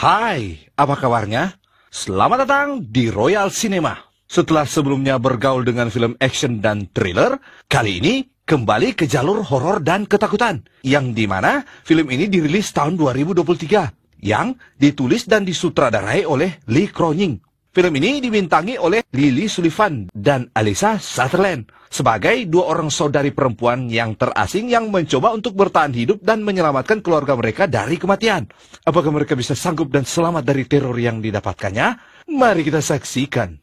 Hai, apa kabarnya? Selamat datang di Royal Cinema. Setelah sebelumnya bergaul dengan film action dan thriller, kali ini kembali ke jalur horor dan ketakutan, yang dimana film ini dirilis tahun 2023, yang ditulis dan disutradarai oleh Lee Cronin. Film ini dibintangi oleh Lily Sullivan dan Alyssa Sutherland sebagai dua orang saudari perempuan yang terasing yang mencoba untuk bertahan hidup dan menyelamatkan keluarga mereka dari kematian. Apakah mereka bisa sanggup dan selamat dari teror yang didapatkannya? Mari kita saksikan.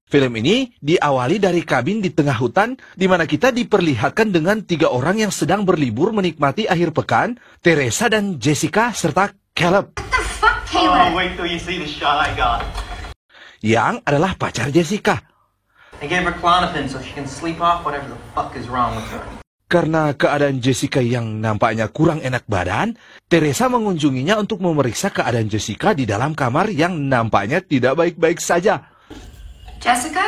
Film ini diawali dari kabin di tengah hutan, di mana kita diperlihatkan dengan tiga orang yang sedang berlibur menikmati akhir pekan, Teresa dan Jessica serta Caleb. What the fuck, Caleb? Oh, wait till you see the shot I got. Yang adalah pacar Jessica. I gave her Klonopin so she can sleep off whatever the fuck is wrong with her. Karena keadaan Jessica yang nampaknya kurang enak badan, Teresa mengunjunginya untuk memeriksa keadaan Jessica di dalam kamar yang nampaknya tidak baik-baik saja. Jessica?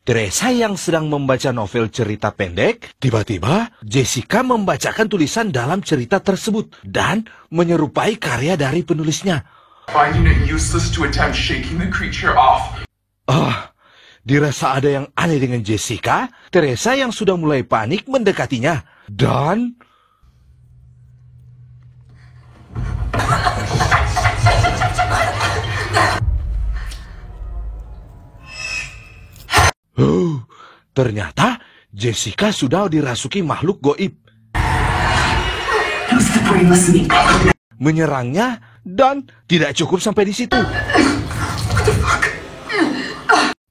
Teresa yang sedang membaca novel cerita pendek, tiba-tiba Jessica membacakan tulisan dalam cerita tersebut dan menyerupai karya dari penulisnya. Finding it useless to attempt shaking the creature off. Dirasa ada yang aneh dengan Jessica, Teresa yang sudah mulai panik mendekatinya. Dan ternyata Jessica sudah dirasuki makhluk goib. Menyerangnya dan tidak cukup sampai di situ.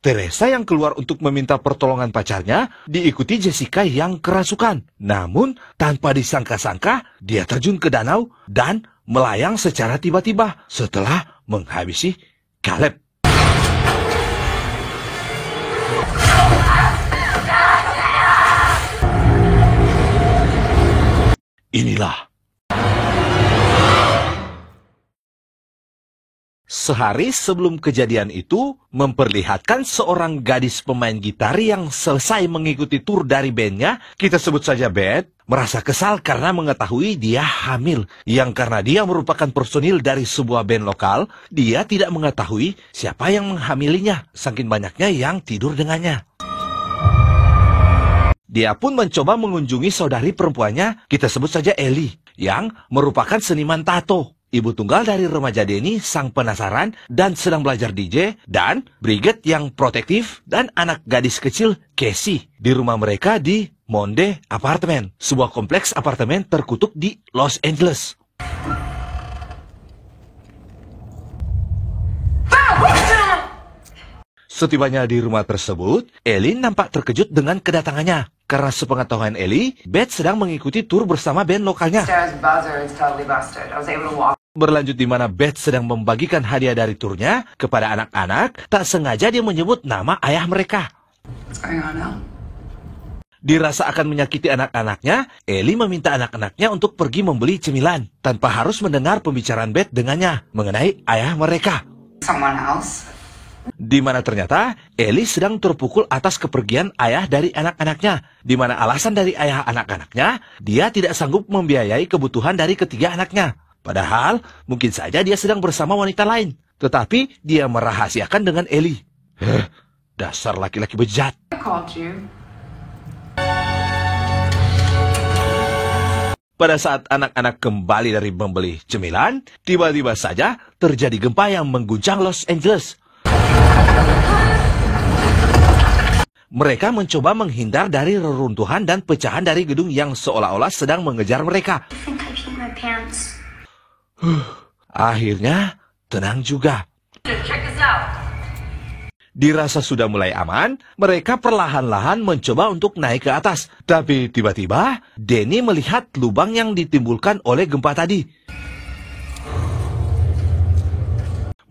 Teresa yang keluar untuk meminta pertolongan pacarnya diikuti Jessica yang kerasukan. Namun, tanpa disangka-sangka, dia terjun ke danau dan melayang secara tiba-tiba setelah menghabisi Caleb. Inilah. Sehari sebelum kejadian itu, memperlihatkan seorang gadis pemain gitar yang selesai mengikuti tur dari bandnya, kita sebut saja Beth, merasa kesal karena mengetahui dia hamil. Yang karena dia merupakan personil dari sebuah band lokal, dia tidak mengetahui siapa yang menghamilinya, saking banyaknya yang tidur dengannya. Dia pun mencoba mengunjungi saudari perempuannya, kita sebut saja Ellie, yang merupakan seniman tato. Ibu tunggal dari remaja Denny, sang penasaran dan sedang belajar DJ, dan Bridget yang protektif, dan anak gadis kecil Casey di rumah mereka di Monde Apartment, sebuah kompleks apartemen terkutuk di Los Angeles. Setibanya di rumah tersebut, Ellie nampak terkejut dengan kedatangannya. Karena sepengetahuan Ellie, Beth sedang mengikuti tur bersama band lokalnya. Berlanjut di mana Beth sedang membagikan hadiah dari turnya kepada anak-anak, tak sengaja dia menyebut nama ayah mereka. Dirasa akan menyakiti anak-anaknya, Ellie meminta anak-anaknya untuk pergi membeli cemilan, tanpa harus mendengar pembicaraan Beth dengannya mengenai ayah mereka. Di mana ternyata Ellie sedang terpukul atas kepergian ayah dari anak-anaknya, di mana alasan dari ayah anak-anaknya, dia tidak sanggup membiayai kebutuhan dari ketiga anaknya. Padahal mungkin saja dia sedang bersama wanita lain, tetapi dia merahasiakan dengan Ellie. Dasar laki-laki bejat. Pada saat anak-anak kembali dari membeli cemilan, tiba-tiba saja terjadi gempa yang mengguncang Los Angeles. Mereka mencoba menghindar dari reruntuhan dan pecahan dari gedung yang seolah-olah sedang mengejar mereka. Akhirnya, tenang juga. Dirasa sudah mulai aman, mereka perlahan-lahan mencoba untuk naik ke atas. Tapi tiba-tiba, Denny melihat lubang yang ditimbulkan oleh gempa tadi.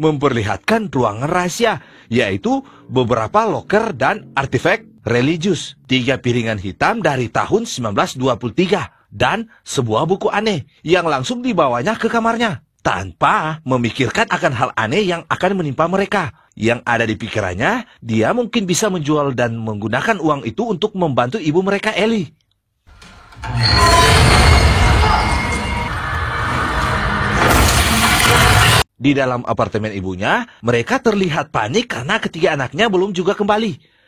Memperlihatkan ruangan rahasia, yaitu beberapa loker dan artefak religius. 3 piringan hitam dari tahun 1923. dan sebuah buku aneh yang langsung dibawanya ke kamarnya. Tanpa memikirkan akan hal aneh yang akan menimpa mereka. Yang ada di pikirannya, dia mungkin bisa menjual dan menggunakan uang itu untuk membantu ibu mereka, Ellie. Di dalam apartemen ibunya, mereka terlihat panik karena ketiga anaknya belum juga kembali.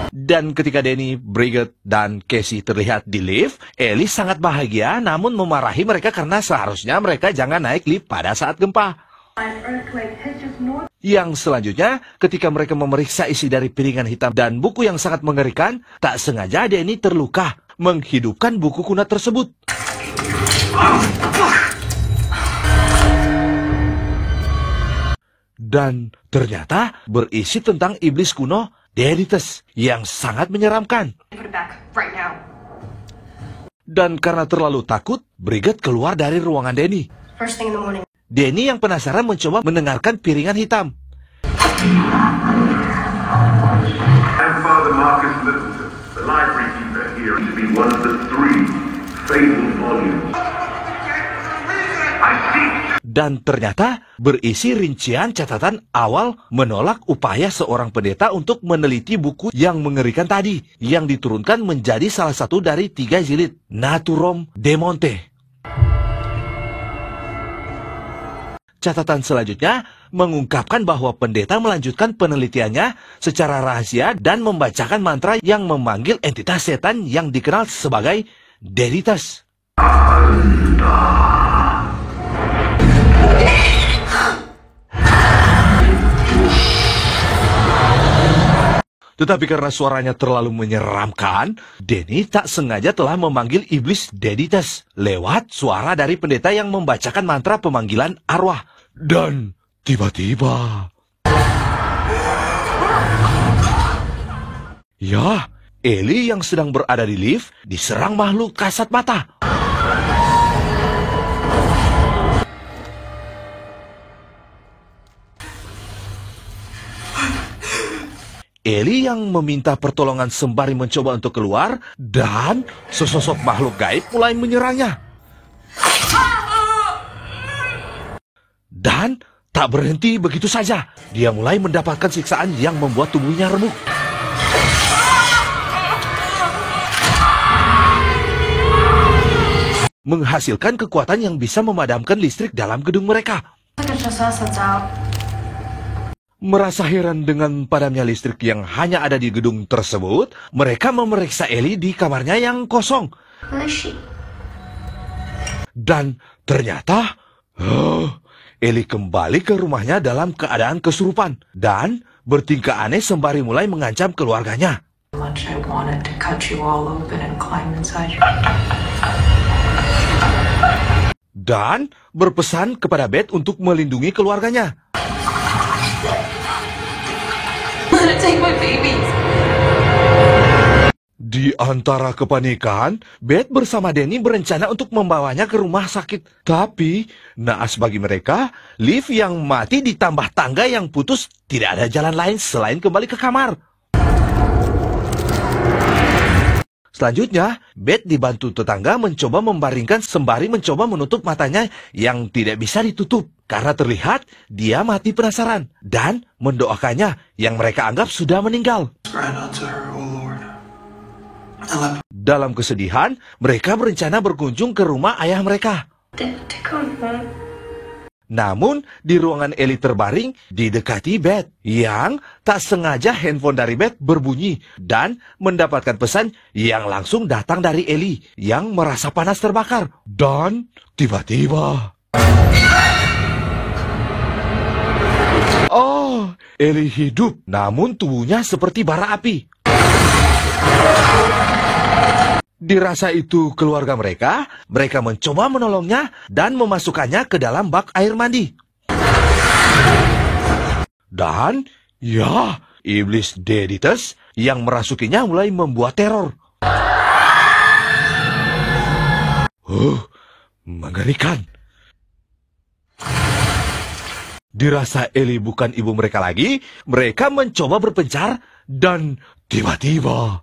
Dan ketika Danny, Bridget, dan Casey terlihat di lift, Ellie sangat bahagia namun memarahi mereka karena seharusnya mereka jangan naik lift pada saat gempa. Yang selanjutnya, ketika mereka memeriksa isi dari piringan hitam dan buku yang sangat mengerikan, tak sengaja Danny terluka menghidupkan buku kuno tersebut. Dan ternyata berisi tentang iblis kuno Deities yang sangat menyeramkan. Put it back right now. Dan karena terlalu takut, Bridget keluar dari ruangan Danny. First thing in the morning. Danny yang penasaran mencoba mendengarkan piringan hitam. And Father Marcus Littleton, the library keeper here, to be one of the 3 fabled volumes. I see. Dan ternyata berisi rincian catatan awal menolak upaya seorang pendeta untuk meneliti buku yang mengerikan tadi, yang diturunkan menjadi salah satu dari 3 jilid Naturom Demonte. Catatan selanjutnya mengungkapkan bahwa pendeta melanjutkan penelitiannya secara rahasia dan membacakan mantra yang memanggil entitas setan yang dikenal sebagai Deities. Tetapi karena suaranya terlalu menyeramkan, Danny tak sengaja telah memanggil iblis Deities lewat suara dari pendeta yang membacakan mantra pemanggilan arwah. Dan tiba-tiba... ya, Ellie yang sedang berada di lift diserang makhluk kasat mata. Ellie yang meminta pertolongan sembari mencoba untuk keluar, dan sesosok makhluk gaib mulai menyerangnya. Dan tak berhenti begitu saja, dia mulai mendapatkan siksaan yang membuat tubuhnya remuk. Menghasilkan kekuatan yang bisa memadamkan listrik dalam gedung mereka. Look, it's just us that's out. Merasa heran dengan padamnya listrik yang hanya ada di gedung tersebut, mereka memeriksa Ellie di kamarnya yang kosong. Who is she? Dan ternyata, Ellie kembali ke rumahnya dalam keadaan kesurupan dan bertingkah aneh sembari mulai mengancam keluarganya. Much I wanted to cut you all open and climb inside you. Dan berpesan kepada Beth untuk melindungi keluarganya. Take my babies. Di antara kepanikan, Beth bersama Danny berencana untuk membawanya ke rumah sakit. Tapi, naas bagi mereka, lift yang mati ditambah tangga yang putus, tidak ada jalan lain selain kembali ke kamar. Selanjutnya, Beth dibantu tetangga mencoba membaringkan sembari mencoba menutup matanya yang tidak bisa ditutup. Karena terlihat dia mati penasaran dan mendoakannya yang mereka anggap sudah meninggal. Dalam kesedihan, mereka berencana berkunjung ke rumah ayah mereka. To come home. Namun, di ruangan Ellie terbaring, didekati Beth, yang tak sengaja handphone dari Beth berbunyi dan mendapatkan pesan yang langsung datang dari Ellie, yang merasa panas terbakar. Dan tiba-tiba... oh, Ellie hidup, namun tubuhnya seperti bara api. Dirasa itu keluarga mereka mencoba menolongnya dan memasukkannya ke dalam bak air mandi. Dan, ya, iblis Deities yang merasukinya mulai membuat teror. Mengerikan. Dirasa Ellie bukan ibu mereka lagi, mereka mencoba berpencar dan tiba-tiba...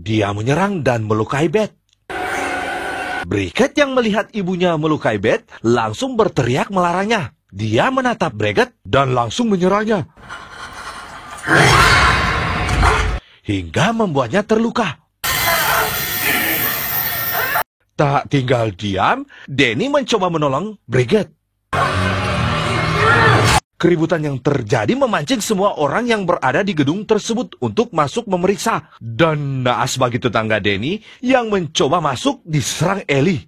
dia menyerang dan melukai Beth. Bridget yang melihat ibunya melukai Beth langsung berteriak melarangnya. Dia menatap Bridget dan langsung menyerangnya, hingga membuatnya terluka. Tak tinggal diam, Danny mencoba menolong Bridget. Keributan yang terjadi memancing semua orang yang berada di gedung tersebut untuk masuk memeriksa. Dan naas bagi tetangga Danny yang mencoba masuk diserang Ellie.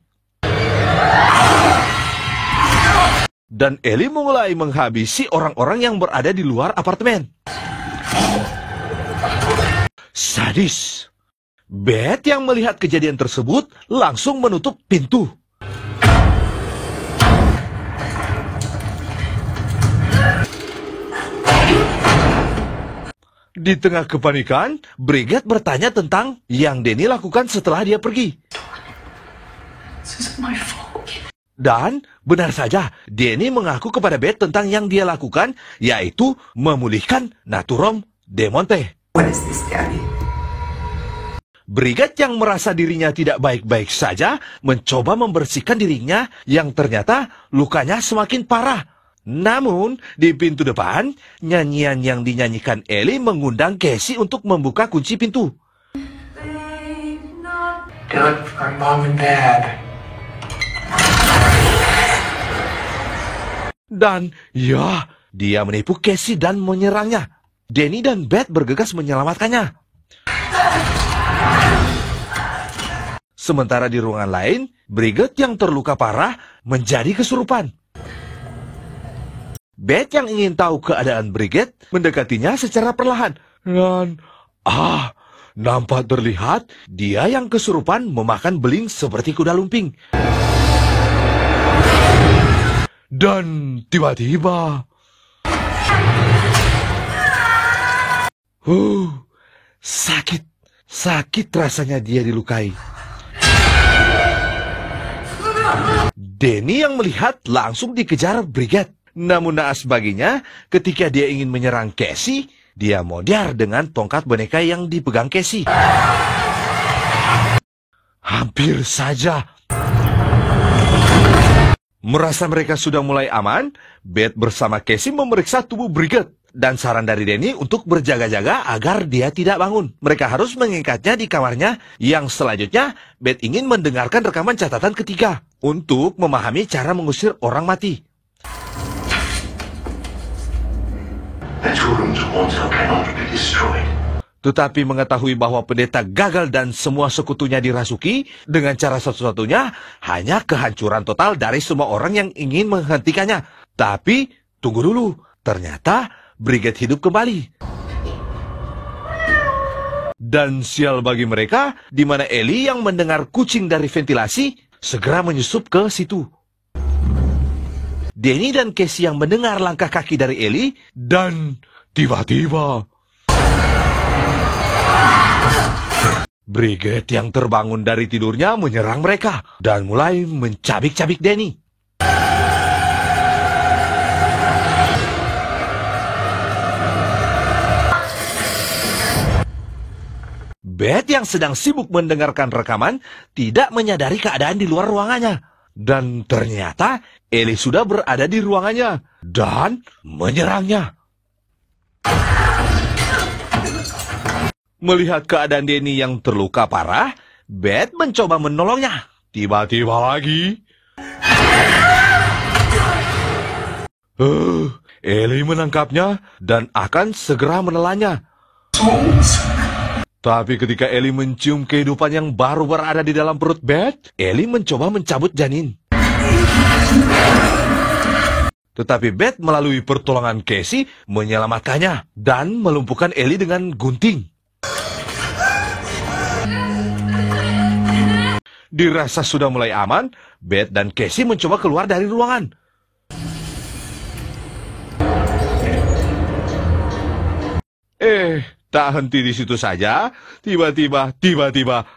Dan Ellie mulai menghabisi orang-orang yang berada di luar apartemen. Sadis. Beth yang melihat kejadian tersebut langsung menutup pintu. Di tengah kepanikan, Bridget bertanya tentang yang Danny lakukan setelah dia pergi. This isn't my fault. Dan benar saja, Danny mengaku kepada Beth tentang yang dia lakukan, yaitu memulihkan Naturom de Monte. What is this, Daddy? Bridget yang merasa dirinya tidak baik-baik saja mencoba membersihkan dirinya yang ternyata lukanya semakin parah. Namun, di pintu depan, nyanyian yang dinyanyikan Ellie mengundang Casey untuk membuka kunci pintu. Do it for Mom and Dad. Dan, ya, dia menipu Casey dan menyerangnya. Danny dan Beth bergegas menyelamatkannya. Sementara di ruangan lain, Bridget yang terluka parah menjadi kesurupan. Beth yang ingin tahu keadaan Bridget mendekatinya secara perlahan. Dan, nampak terlihat dia yang kesurupan memakan beling seperti kuda lumping. Dan tiba-tiba... Sakit rasanya dia dilukai. Danny yang melihat langsung dikejar Bridget. Namun naas baginya, ketika dia ingin menyerang Casey, dia modar dengan tongkat boneka yang dipegang Casey. Hampir saja. Merasa mereka sudah mulai aman, Beth bersama Casey memeriksa tubuh Bridget. Dan saran dari Danny untuk berjaga-jaga agar dia tidak bangun. Mereka harus mengikatnya di kamarnya yang selanjutnya Beth ingin mendengarkan rekaman catatan ketiga untuk memahami cara mengusir orang mati. Naturum's altar cannot be destroyed. Tetapi mengetahui bahwa pendeta gagal dan semua sekutunya dirasuki, dengan cara satu-satunya hanya kehancuran total dari semua orang yang ingin menghentikannya. Tapi, tunggu dulu, ternyata Bridget hidup kembali. Dan sial bagi mereka, di mana Ellie yang mendengar kucing dari ventilasi, segera menyusup ke situ. Danny dan Casey yang mendengar langkah kaki dari Ellie, dan tiba-tiba... Bridget yang terbangun dari tidurnya menyerang mereka, dan mulai mencabik-cabik Danny. Beth yang sedang sibuk mendengarkan rekaman tidak menyadari keadaan di luar ruangannya. Dan ternyata Ellie sudah berada di ruangannya dan menyerangnya. Melihat keadaan Danny yang terluka parah, Beth mencoba menolongnya. Tiba-tiba lagi... Ellie menangkapnya dan akan segera menelannya. Tapi ketika Ellie mencium kehidupan yang baru berada di dalam perut Beth, Ellie mencoba mencabut janin. Tetapi Beth melalui pertolongan Casey menyelamatkannya dan melumpuhkan Ellie dengan gunting. Dirasa sudah mulai aman, Beth dan Casey mencoba keluar dari ruangan. Tak henti di situ saja, tiba-tiba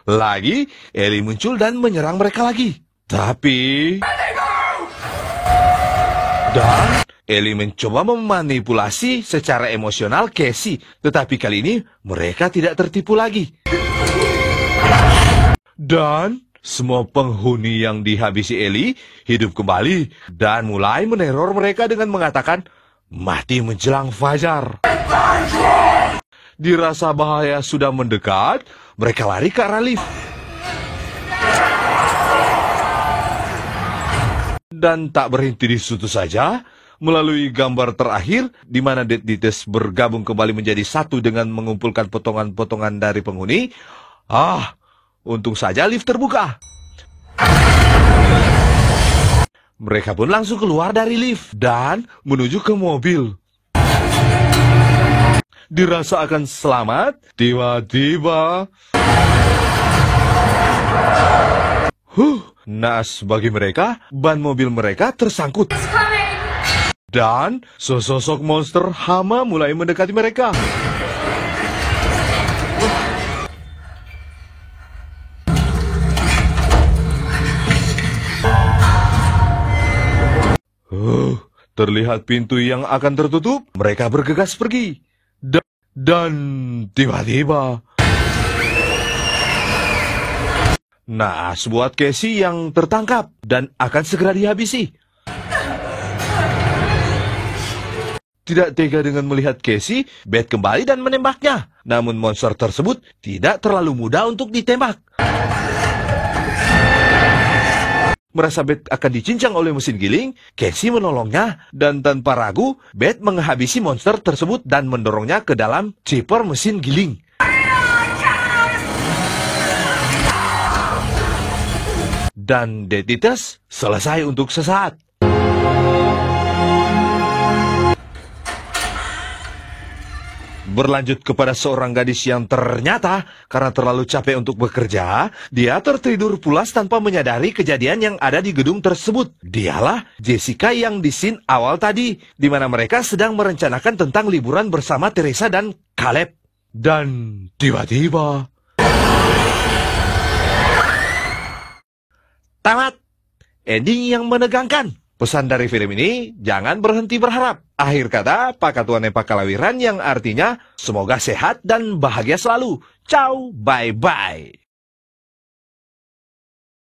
lagi, Ellie muncul dan menyerang mereka lagi. Tapi... Dan Ellie mencoba memanipulasi secara emosional Casey, tetapi kali ini mereka tidak tertipu lagi. Dan semua penghuni yang dihabisi Ellie hidup kembali dan mulai meneror mereka dengan mengatakan mati menjelang fajar. Dirasa bahaya sudah mendekat, mereka lari ke arah lift. Dan tak berhenti di situ saja, melalui gambar terakhir di mana Dead Eaters bergabung kembali menjadi satu dengan mengumpulkan potongan-potongan dari penghuni. Untung saja lift terbuka. Mereka pun langsung keluar dari lift dan menuju ke mobil. Dirasa akan selamat, tiba-tiba naas bagi mereka, ban mobil mereka tersangkut. Dan sosok monster hama mulai mendekati mereka. Terlihat pintu yang akan tertutup, mereka bergegas pergi. Dan tiba-tiba naas buat Casey yang tertangkap dan akan segera dihabisi. Tidak tega dengan melihat Casey, Beth kembali dan menembaknya. Namun monster tersebut tidak terlalu mudah untuk ditembak. Merasa Beth akan dicincang oleh mesin giling, Casey menolongnya, dan tanpa ragu, Beth menghabisi monster tersebut dan mendorongnya ke dalam chipper mesin giling. Dan Dead Eaters selesai untuk sesaat. Berlanjut kepada seorang gadis yang ternyata karena terlalu capek untuk bekerja, dia tertidur pulas tanpa menyadari kejadian yang ada di gedung tersebut. Dialah Jessica yang di scene awal tadi, di mana mereka sedang merencanakan tentang liburan bersama Teresa dan Caleb. Dan tiba-tiba tamat. Ending yang menegangkan. Pesan dari film ini, jangan berhenti berharap. Akhir kata, Pakatuan Epa Kalawiran yang artinya semoga sehat dan bahagia selalu. Ciao, bye-bye.